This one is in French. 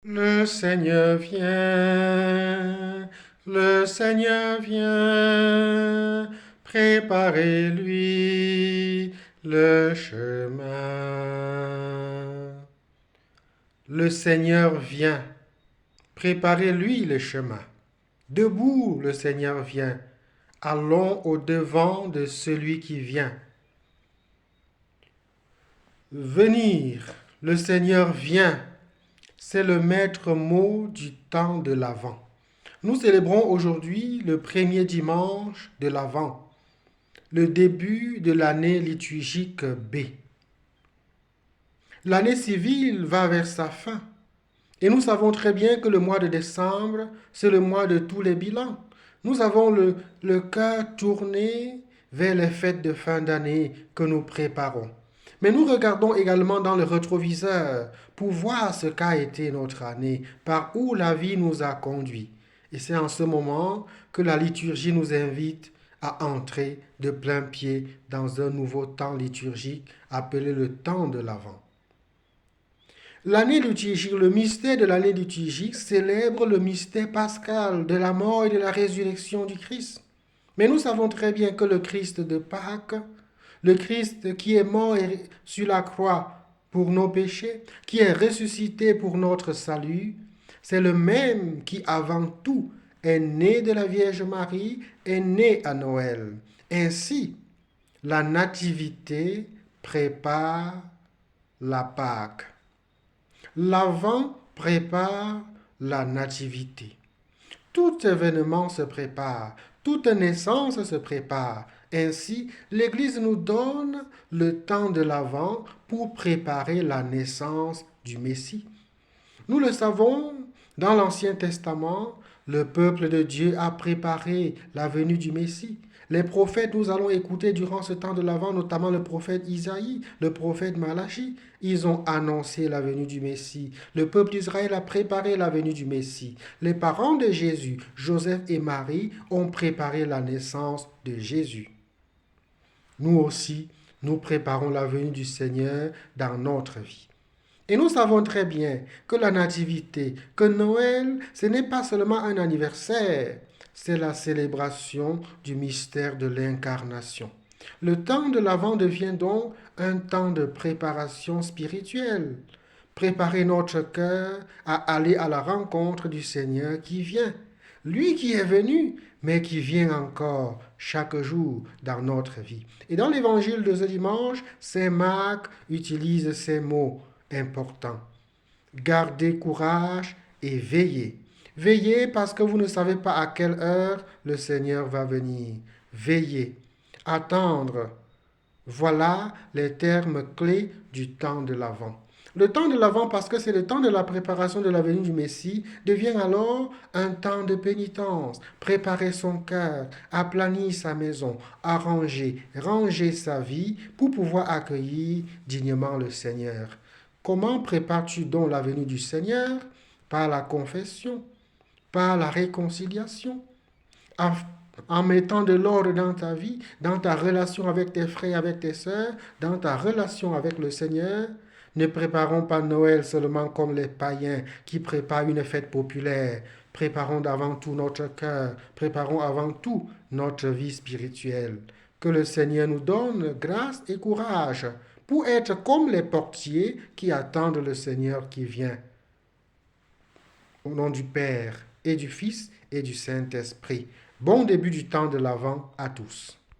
Le Seigneur vient, le Seigneur vient, préparez-lui le chemin. Le Seigneur vient, préparez-lui le chemin. Debout, le Seigneur vient, allons au-devant de celui qui vient. Venir, le Seigneur vient, c'est le maître mot du temps de l'Avent. Nous célébrons aujourd'hui le premier dimanche de l'Avent, le début de l'année liturgique B. L'année civile va vers sa fin et nous savons très bien que le mois de décembre, c'est le mois de tous les bilans. Nous avons le cœur tourné vers les fêtes de fin d'année que nous préparons. Mais nous regardons également dans le rétroviseur pour voir ce qu'a été notre année, par où la vie nous a conduits. Et c'est en ce moment que la liturgie nous invite à entrer de plein pied dans un nouveau temps liturgique appelé le temps de l'Avent. L'année liturgique, le mystère de l'année liturgique célèbre le mystère pascal de la mort et de la résurrection du Christ. Mais nous savons très bien que le Christ de Pâques, le Christ qui est mort sur la croix pour nos péchés, qui est ressuscité pour notre salut, c'est le même qui avant tout est né de la Vierge Marie, est né à Noël. Ainsi, la nativité prépare la Pâque. L'Avent prépare la nativité. Tout événement se prépare, toute naissance se prépare. Ainsi, l'Église nous donne le temps de l'Avent pour préparer la naissance du Messie. Nous le savons, dans l'Ancien Testament, le peuple de Dieu a préparé la venue du Messie. Les prophètes, nous allons écouter durant ce temps de l'Avent, notamment le prophète Isaïe, le prophète Malachie. Ils ont annoncé la venue du Messie. Le peuple d'Israël a préparé la venue du Messie. Les parents de Jésus, Joseph et Marie, ont préparé la naissance de Jésus. Nous aussi, nous préparons la venue du Seigneur dans notre vie. Et nous savons très bien que la nativité, que Noël, ce n'est pas seulement un anniversaire, c'est la célébration du mystère de l'incarnation. Le temps de l'Avent devient donc un temps de préparation spirituelle. Préparer notre cœur à aller à la rencontre du Seigneur qui vient. Lui qui est venu, mais qui vient encore chaque jour dans notre vie. Et dans l'évangile de ce dimanche, Saint Marc utilise ces mots importants. Gardez courage et veillez. Veillez parce que vous ne savez pas à quelle heure le Seigneur va venir. Veillez. Attendre. Voilà les termes clés du temps de l'Avent. Le temps de l'Avent, parce que c'est le temps de la préparation de la venue du Messie, devient alors un temps de pénitence. Préparer son cœur, aplanir sa maison, arranger, ranger sa vie pour pouvoir accueillir dignement le Seigneur. Comment prépares-tu donc la venue du Seigneur? Par la confession, par la réconciliation, en mettant de l'ordre dans ta vie, dans ta relation avec tes frères, avec tes sœurs, dans ta relation avec le Seigneur. Ne préparons pas Noël seulement comme les païens qui préparent une fête populaire. Préparons avant tout notre cœur, préparons avant tout notre vie spirituelle. Que le Seigneur nous donne grâce et courage pour être comme les portiers qui attendent le Seigneur qui vient. Au nom du Père et du Fils et du Saint-Esprit. Bon début du temps de l'Avent à tous.